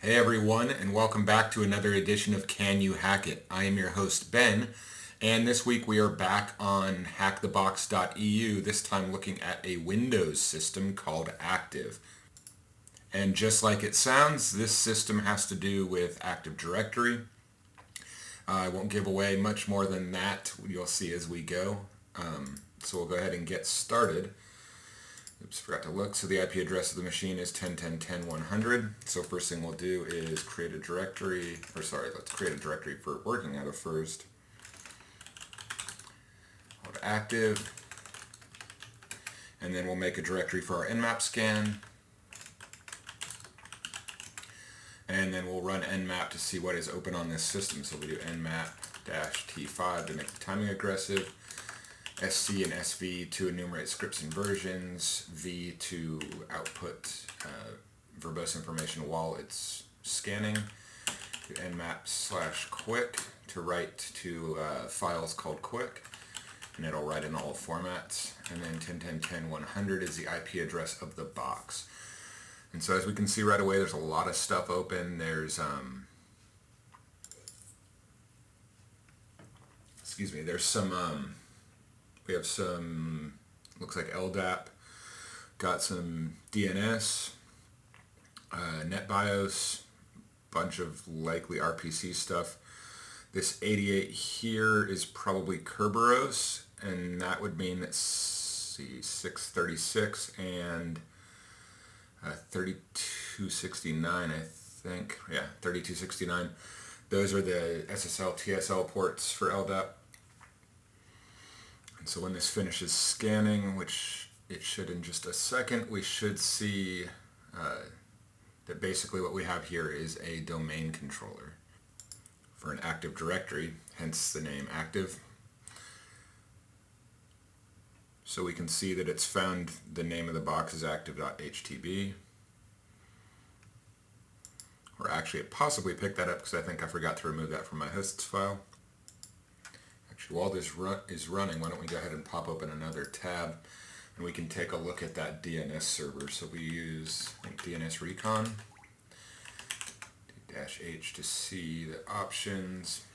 Hey everyone, and welcome back to another edition of Can You Hack It? I am your host Ben, and this week we are back on Hackthebox.eu, this time looking at a Windows system called Active. And just like it sounds, this system has to do with Active Directory. I won't give away much more than that, you'll see as we go. So we'll go ahead and get started. Oops, forgot to look. So the IP address of the machine is 10.10.10.100. So first thing we'll do is create a directory, let's create a directory for working out of first. Called active. And then we'll make a directory for our nmap scan. And then we'll run nmap to see what is open on this system. So we do nmap-t5 to make the timing aggressive. SC and SV to enumerate scripts and versions, V to output verbose information while it's scanning, nmap/quick to write to files called quick, and it'll write in all formats, and then 10.10.10.100 is the IP address of the box. And so as we can see right away, there's a lot of stuff open. There's we have some, looks like LDAP, got some DNS, NetBIOS, bunch of likely RPC stuff. This 88 here is probably Kerberos, and that would mean that 636 and 3269, I think. Yeah, 3269. Those are the SSL, TSL ports for LDAP. So when this finishes scanning, which it should in just a second, we should see that basically what we have here is a domain controller for an Active Directory, hence the name Active. So we can see that it's found the name of the box is active.htb. Or actually it possibly picked that up because I think I forgot to remove that from my hosts file. While this is running, why don't we go ahead and pop open another tab and we can take a look at that DNS server. So we use, I think, DNS recon, -H to see the options.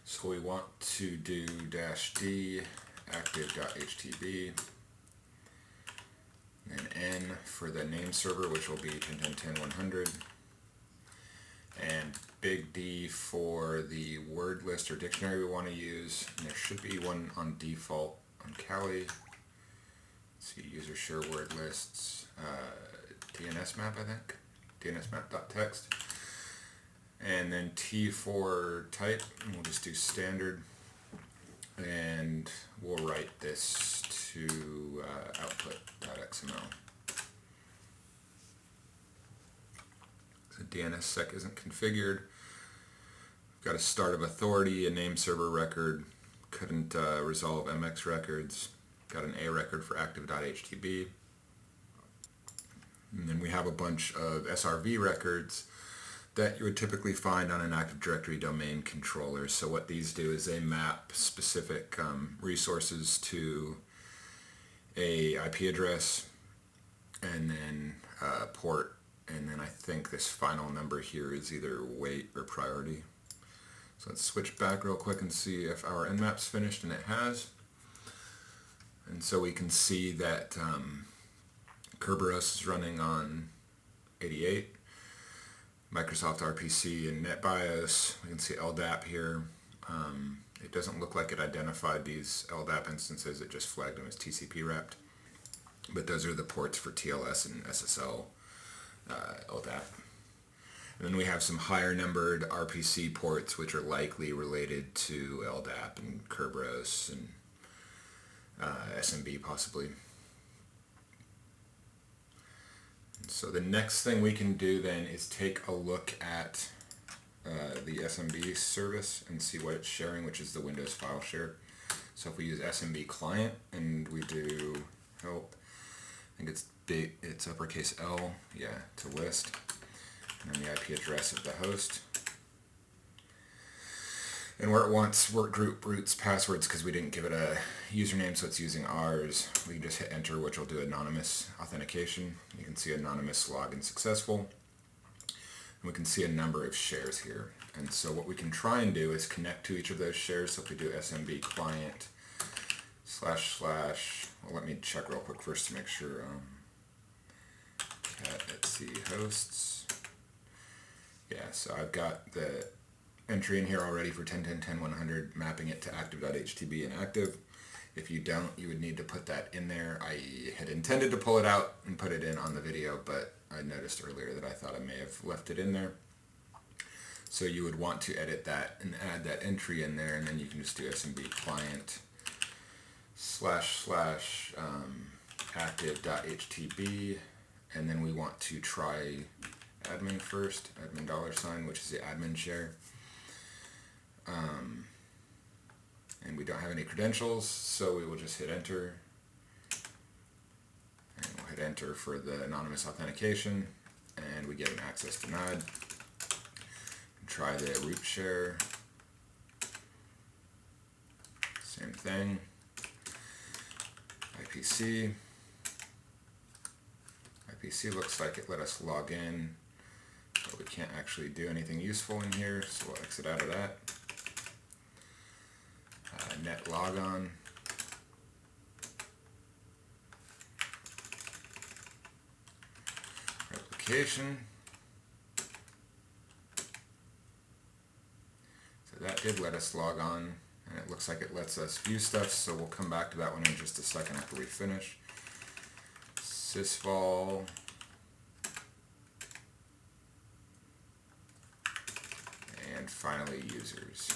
So we want to do -D active.htb, and N for the name server, which will be 10.10.10.100. And big D for the word list or dictionary we want to use. And there should be one on default on Kali. Let's see, user share word lists, DNS map, I think. DNS map.txt. And then T for type, and we'll just do standard. And we'll write this to output.xml. The DNSSEC isn't configured. We've got a start of authority, a name server record, couldn't resolve MX records, got an A record for active.htb. And then we have a bunch of SRV records that you would typically find on an Active Directory domain controller. So what these do is they map specific resources to a IP address and then port. And then I think this final number here is either wait or priority. So let's switch back real quick and see if our nmap's finished, and it has. And so we can see that Kerberos is running on 88, Microsoft RPC and NetBIOS. We can see LDAP here. It doesn't look like it identified these LDAP instances, it just flagged them as TCP wrapped. But those are the ports for TLS and SSL. LDAP. And then we have some higher numbered RPC ports which are likely related to LDAP and Kerberos and SMB possibly. And so the next thing we can do then is take a look at the SMB service and see what it's sharing, which is the Windows file share. So if we use SMB client and we do help, I think it's uppercase L, yeah, to list, and then the IP address of the host. And where it wants work group roots passwords, because we didn't give it a username, so it's using ours, we can just hit enter, which will do anonymous authentication. You can see anonymous login successful. And we can see a number of shares here. And so what we can try and do is connect to each of those shares. So if we do SMB client // well, let me check real quick first to make sure. Cat etc hosts. Yeah, so I've got the entry in here already for 10.10.10.100, mapping it to active.htb and active. If you don't, you would need to put that in there. I had intended to pull it out and put it in on the video, but I noticed earlier that I thought I may have left it in there. So you would want to edit that and add that entry in there, and then you can just do SMB client // active.htb, and then we want to try admin first, admin $, which is the admin share. And we don't have any credentials, so we will just hit enter. And we'll hit enter for the anonymous authentication, and we get an access denied. Try the root share. Same thing. IPC. IPC looks like it let us log in, but we can't actually do anything useful in here, so we'll exit out of that. Net logon. Replication. So that did let us log on, and it looks like it lets us view stuff, so we'll come back to that one in just a second after we finish. Sysvol. And finally users.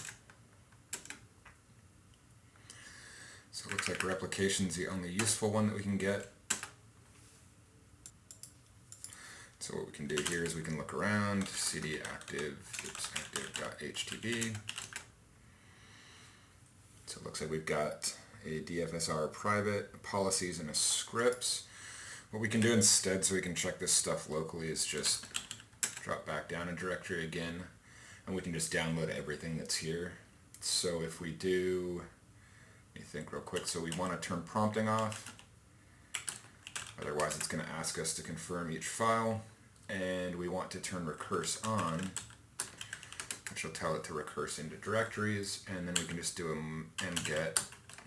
So it looks like replication's the only useful one that we can get. So what we can do here is we can look around, cd active.htb. So it looks like we've got a DFSR private, policies, and a scripts. What we can do instead, so we can check this stuff locally, is just drop back down a directory again, and we can just download everything that's here. So if we do, let me think real quick, so we want to turn prompting off, otherwise it's going to ask us to confirm each file, and we want to turn recurse on, which will tell it to recurse into directories, and then we can just do a mget,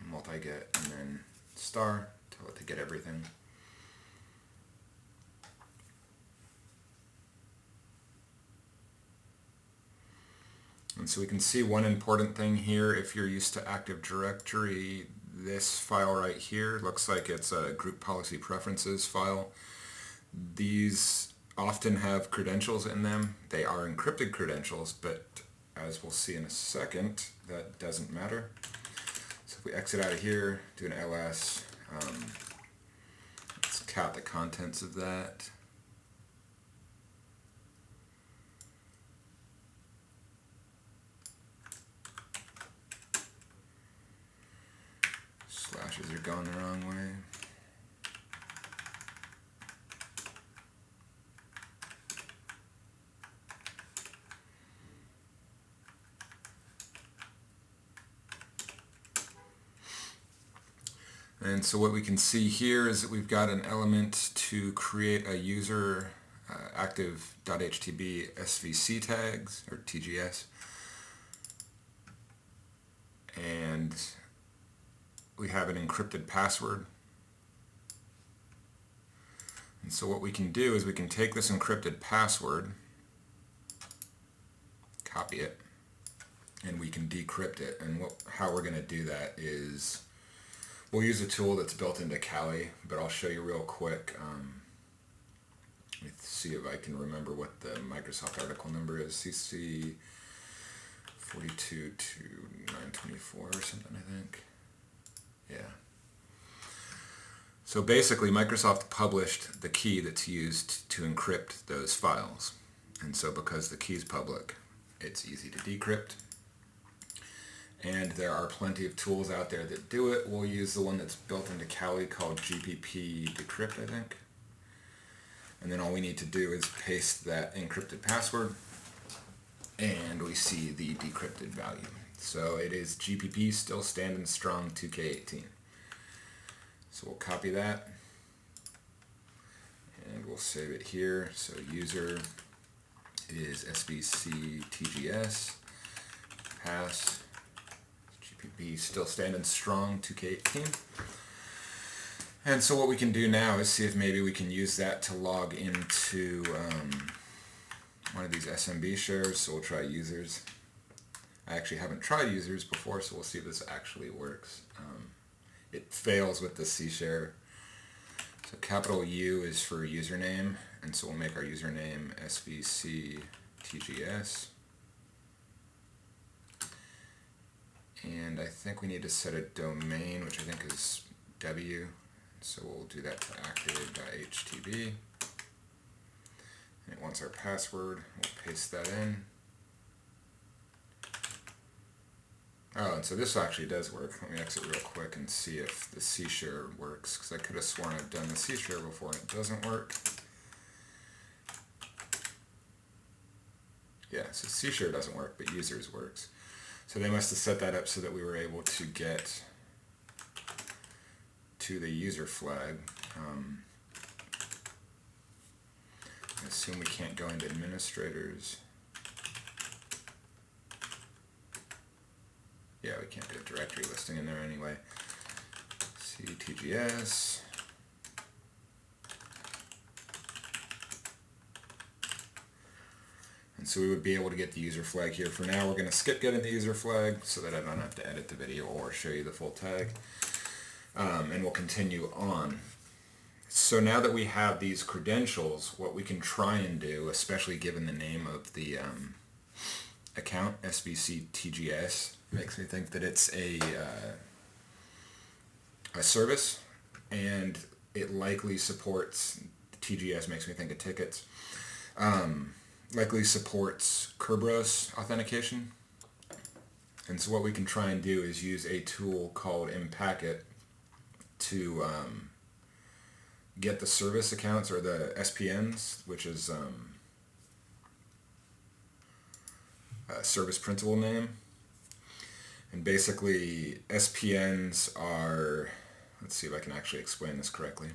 multi-get, and then star, tell it to get everything. And so we can see one important thing here. If you're used to Active Directory, this file right here looks like it's a group policy preferences file. These often have credentials in them. They are encrypted credentials, but as we'll see in a second, that doesn't matter. So if we exit out of here, do an ls, let's count the contents of that. Slashes are going the wrong way. And so what we can see here is that we've got an element to create a user active.htb SVC tags, or TGS. And we have an encrypted password. And so what we can do is we can take this encrypted password, copy it, and we can decrypt it. And how we're going to do that is we'll use a tool that's built into Kali, but I'll show you real quick. Let me see if I can remember what the Microsoft article number is. CC 42 to 924 or something, I think. Yeah. So basically, Microsoft published the key that's used to encrypt those files. And so because the key is public, it's easy to decrypt. And there are plenty of tools out there that do it. We'll use the one that's built into Kali called GPP Decrypt, I think. And then all we need to do is paste that encrypted password, and we see the decrypted value. So it is GPP still standing strong 2K18. So we'll copy that, and we'll save it here. So user is SBC TGS, pass, GPP still standing strong, 2K18. And so what we can do now is see if maybe we can use that to log into one of these SMB shares. So we'll try users. I actually haven't tried users before, so we'll see if this actually works. It fails with the C share. So capital U is for username, and so we'll make our username SVC TGS. And I think we need to set a domain, which I think is W. So we'll do that to active.htb. And it wants our password. We'll paste that in. Oh, and so this actually does work. Let me exit real quick and see if the C share works, because I could have sworn I've done the C share before and it doesn't work. Yeah, so C share doesn't work, but users works. So they must have set that up so that we were able to get to the user flag. I assume we can't go into administrators. Yeah, we can't do a directory listing in there anyway. CTGS. And so we would be able to get the user flag here. For now, we're going to skip getting the user flag so that I don't have to edit the video or show you the full tag. And we'll continue on. So now that we have these credentials, what we can try and do, especially given the name of the account, SBC TGS, makes me think that it's a service, and it likely supports, TGS makes me think of tickets, likely supports Kerberos authentication. And so what we can try and do is use a tool called empacket to get the service accounts, or the SPNs, which is a service principal name. And basically SPNs are, let's see if I can actually explain this correctly.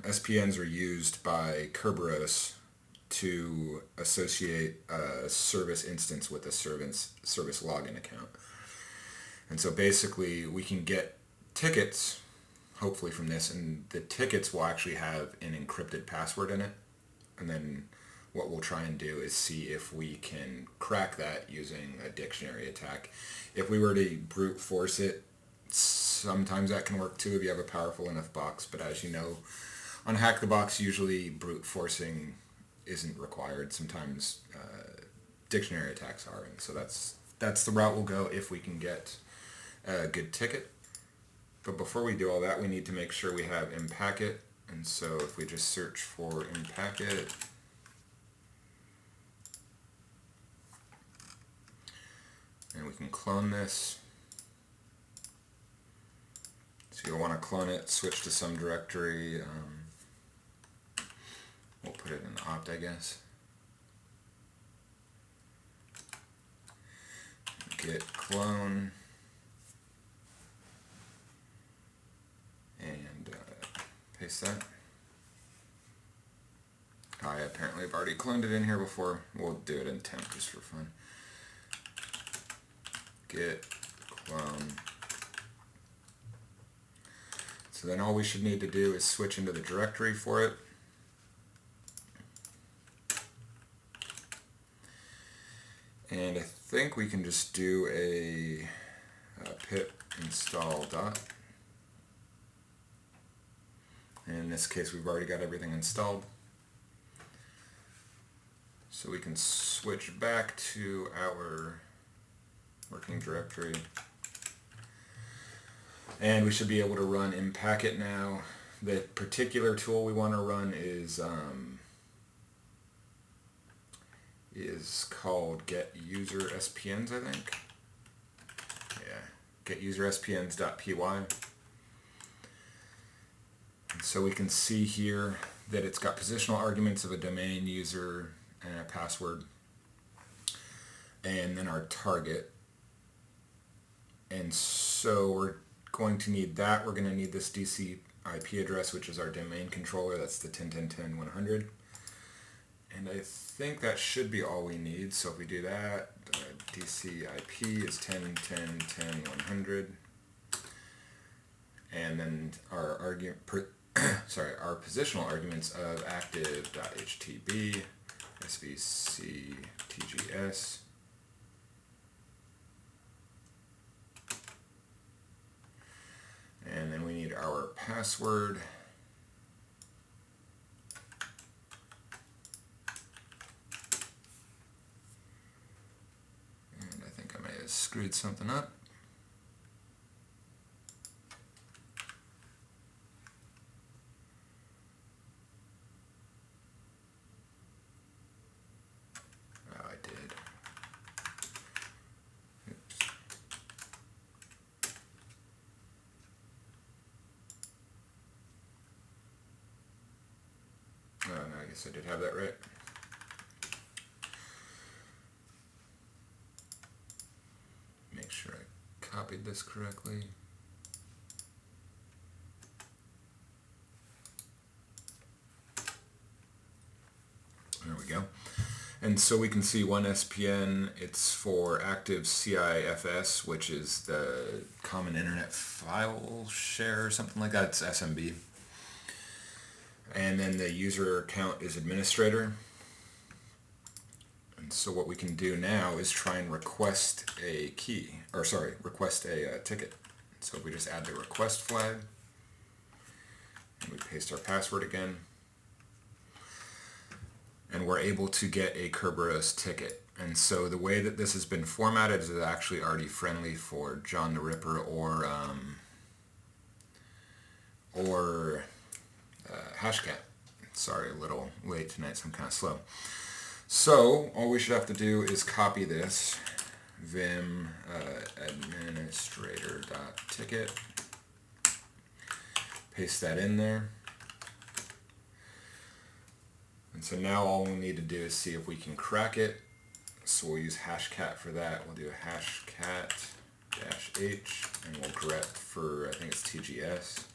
SPNs are used by Kerberos to associate a service instance with a service login account. And so basically we can get tickets, hopefully from this, and the tickets will actually have an encrypted password in it. And then what we'll try and do is see if we can crack that using a dictionary attack. If we were to brute force it, sometimes that can work too if you have a powerful enough box, but as you know, on Hackthebox usually brute forcing isn't required. Sometimes dictionary attacks are, and so that's the route we'll go if we can get a good ticket. But before we do all that, we need to make sure we have empacket, and so if we just search for empacket, and we can clone this. So you'll want to clone it, switch to some directory. We'll put it in opt, I guess. Git clone. And paste that. I apparently have already cloned it in here before. We'll do it in temp just for fun. Git clone. So then all we should need to do is switch into the directory for it. And I think we can just do a pip install dot. And in this case, we've already got everything installed. So we can switch back to our working directory. And we should be able to run empacket now. The particular tool we want to run is called get user SPNs, I think. Yeah, get user SPNs.py. So we can see here that it's got positional arguments of a domain, user, and a password, and then our target. And so we're going to need that. We're going to need this DC IP address, which is our domain controller. That's the 10.10.10.100. And I think that should be all we need. So if we do that, DCIP is 10, 10, 10, 100. And then our our positional arguments of active.htb, svc, tgs. And then we need our password. And I think I may have screwed something up. Oh, I did. Oops. Oh, no, I guess I did have that right. Make sure I copied this correctly. There we go. And so we can see one SPN, it's for active CIFS, which is the Common Internet File Share or something like that. It's SMB. And then the user account is administrator. And so what we can do now is try and request a key, or sorry, request a ticket. So if we just add the request flag, and we paste our password again, and we're able to get a Kerberos ticket. And so the way that this has been formatted is actually already friendly for John the Ripper or hashcat. Sorry, a little late tonight, so I'm kind of slow. So all we should have to do is copy this vim administrator.ticket, paste that in there. And so now all we need to do is see if we can crack it. So we'll use hashcat for that. We'll do a hashcat -h, and we'll grep for, I think it's TGS.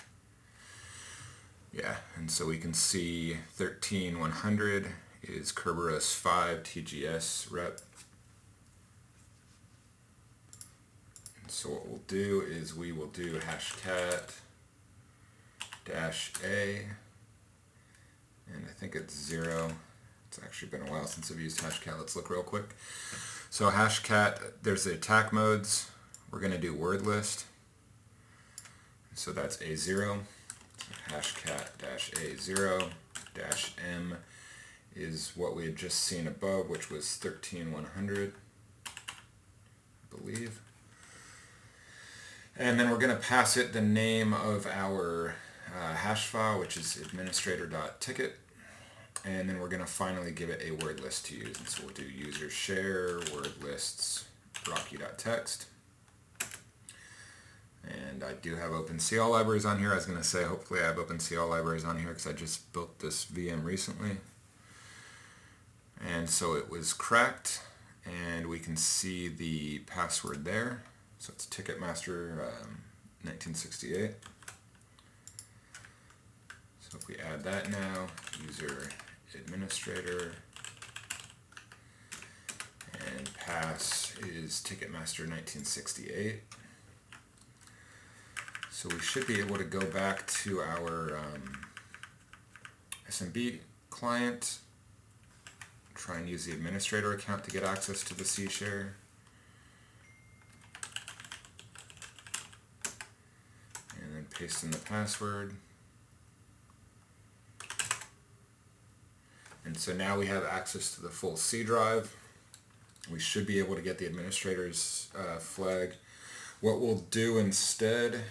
Yeah, and so we can see 13100 is Kerberos 5 TGS rep. And so what we'll do is we will do hashcat -a, and I think it's 0. It's actually been a while since I've used hashcat. Let's look real quick. So hashcat, there's the attack modes. We're going to do word list. So that's A0. Hashcat -A0-M is what we had just seen above, which was 13100, I believe. And then we're going to pass it the name of our hash file, which is administrator.ticket. And then we're going to finally give it a word list to use. And so we'll do user share word lists rocky.txt. And I do have OpenCL libraries on here. I was going to say, hopefully I have OpenCL libraries on here because I just built this VM recently. And so it was cracked, and we can see the password there. So it's Ticketmaster 1968. So if we add that now, user administrator, and pass is Ticketmaster 1968. So we should be able to go back to our SMB client, try and use the administrator account to get access to the C share. And then paste in the password. And so now we have access to the full C drive. We should be able to get the administrator's flag. What we'll do instead,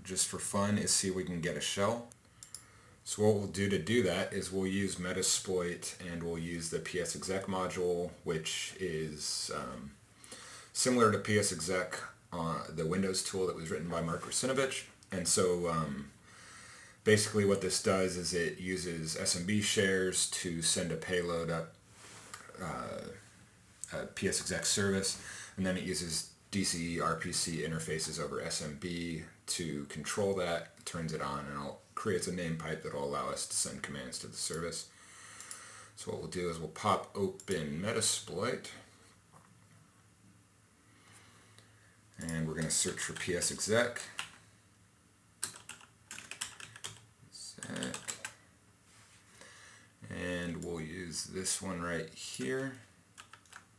just for fun, is see if we can get a shell. So what we'll do to do that is we'll use Metasploit, and we'll use the pxexec module, which is similar to pxexec, the Windows tool that was written by Mark Rusinovich. And so basically what this does is it uses SMB shares to send a payload up a pxexec service, and then it uses DCE RPC interfaces over SMB to control that, turns it on, and creates a name pipe that will allow us to send commands to the service. So what we'll do is we'll pop open Metasploit, and we're going to search for pxexec. And we'll use this one right here,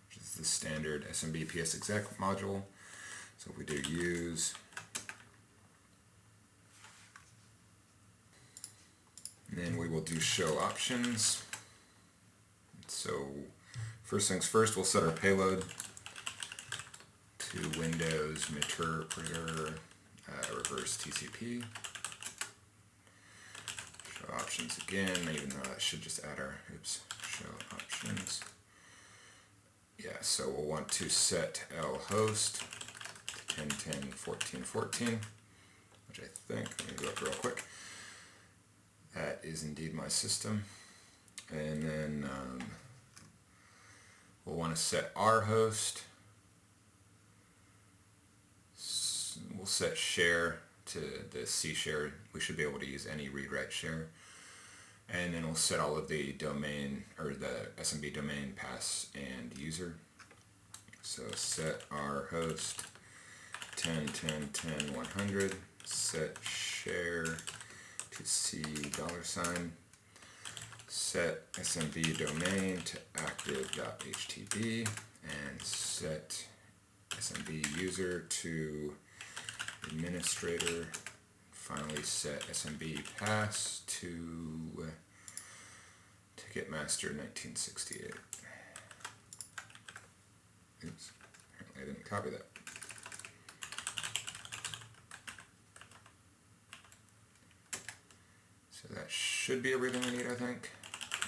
which is the standard SMB pxexec module. So if we do use, and then we will do show options. So first things first, we'll set our payload to Windows Interpreter reverse TCP. Show options again, even though that should just add our, show options. Yeah, so we'll want to set lhost to 10.10.14.14, which I think, let me go up real quick. That is indeed my system. And then we'll want to set our host. We'll set share to the C share. We should be able to use any read-write share. And then we'll set all of the domain, or the SMB domain, pass, and user. So set our host 10.10.10.100, set share to C $, set SMB domain to active.htb, and set SMB user to administrator. Finally set SMB pass to Ticketmaster 1968. Oops, apparently I didn't copy that. So that should be everything we need, I think.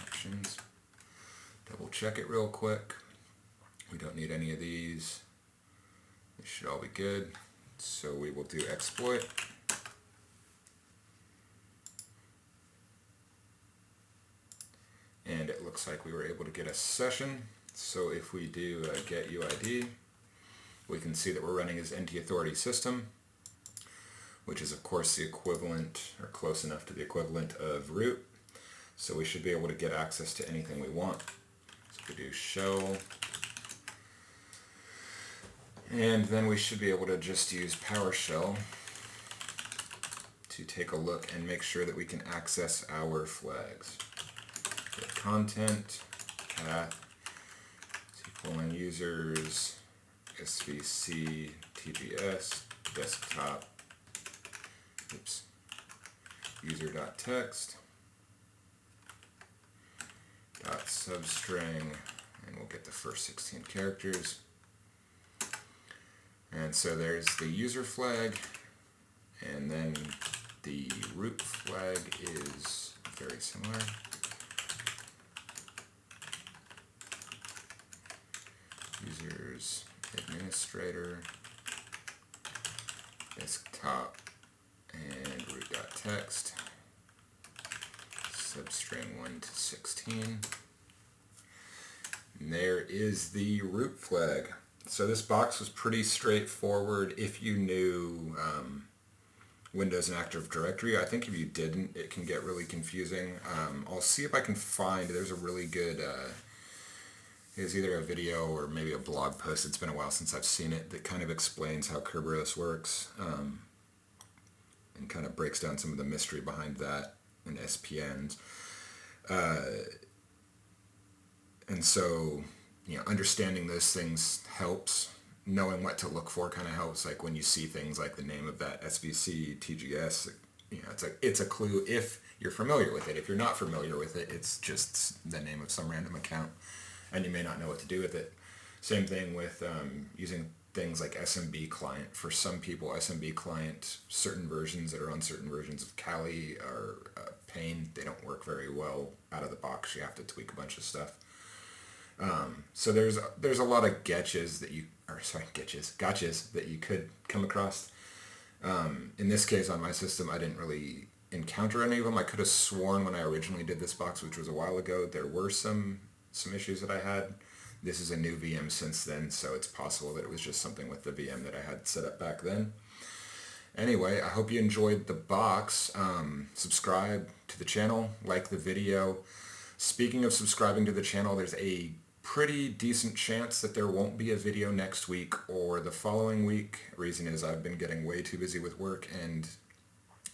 Options. Double check it real quick. We don't need any of these. They should all be good. So we will do exploit. And it looks like we were able to get a session. So if we do get UID, we can see that we're running as NT Authority system, which is of course the equivalent, or close enough to the equivalent of root. So we should be able to get access to anything we want. So we do show, and then we should be able to just use PowerShell to take a look and make sure that we can access our flags. Get content, path, colon users, svc, tgs, desktop, user.text, .substring, and we'll get the first 16 characters. And so there's the user flag, and then the root flag is very similar. Users, administrator, desktop, and root.text, substring 1 to 16. And there is the root flag. So this box was pretty straightforward if you knew Windows and Active Directory. I think if you didn't, it can get really confusing. I'll see if I can find, there's a really good, it's either a video or maybe a blog post, it's been a while since I've seen it, that kind of explains how Kerberos works, and kind of breaks down some of the mystery behind that and SPNs. And so, you know, understanding those things helps. Knowing what to look for kind of helps. Like when you see things like the name of that SVC, TGS, you know, it's a clue if you're familiar with it. If you're not familiar with it, it's just the name of some random account, and you may not know what to do with it. Same thing with using things like SMB client. For some people, SMB client, certain versions that are on certain versions of Kali are a pain. They don't work very well out of the box. You have to tweak a bunch of stuff. So there's a lot of gotchas that you could come across. In this case, on my system, I didn't really encounter any of them. I could have sworn when I originally did this box, which was a while ago, there were some issues that I had. This is a new VM since then, so it's possible that it was just something with the VM that I had set up back then. Anyway, I hope you enjoyed the box. Subscribe to the channel, like the video. Speaking of subscribing to the channel, there's a pretty decent chance that there won't be a video next week or the following week. Reason is I've been getting way too busy with work, and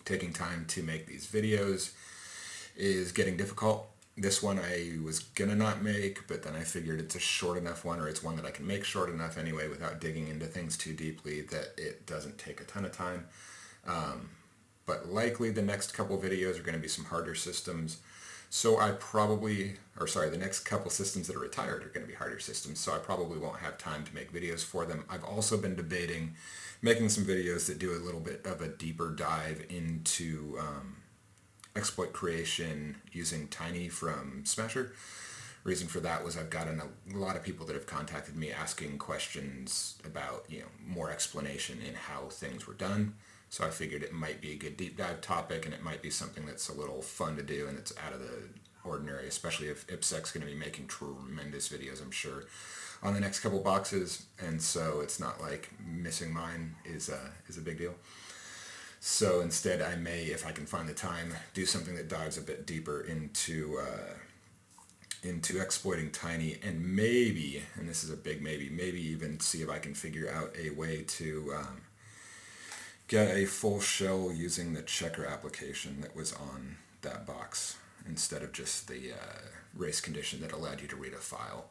taking time to make these videos is getting difficult. This one I was gonna not make, but then I figured it's a short enough one, or it's one that I can make short enough anyway without digging into things too deeply, that it doesn't take a ton of time. But likely the next couple videos are going to be some harder systems. So the next couple systems that are retired are going to be harder systems, so I probably won't have time to make videos for them. I've also been debating making some videos that do a little bit of a deeper dive into exploit creation using Tiny from Smasher. Reason for that was I've gotten a lot of people that have contacted me asking questions about, more explanation in how things were done. So I figured it might be a good deep dive topic, and it might be something that's a little fun to do and it's out of the ordinary, especially if pxexec's going to be making tremendous videos, I'm sure, on the next couple boxes. And so it's not like missing mine is a big deal. So instead I may, if I can find the time, do something that dives a bit deeper into exploiting Tiny, and maybe, and this is a big maybe even see if I can figure out a way to get a full shell using the checker application that was on that box instead of just the race condition that allowed you to read a file.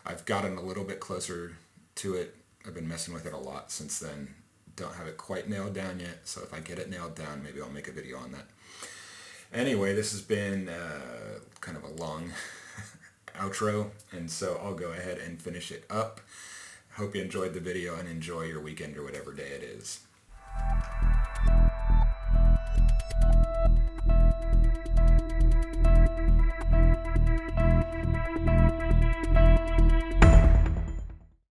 I've gotten a little bit closer to it. I've been messing with it a lot since then. Don't have it quite nailed down yet, so if I get it nailed down, maybe I'll make a video on that. Anyway, this has been kind of a long outro, and so I'll go ahead and finish it up. Hope you enjoyed the video and enjoy your weekend or whatever day it is.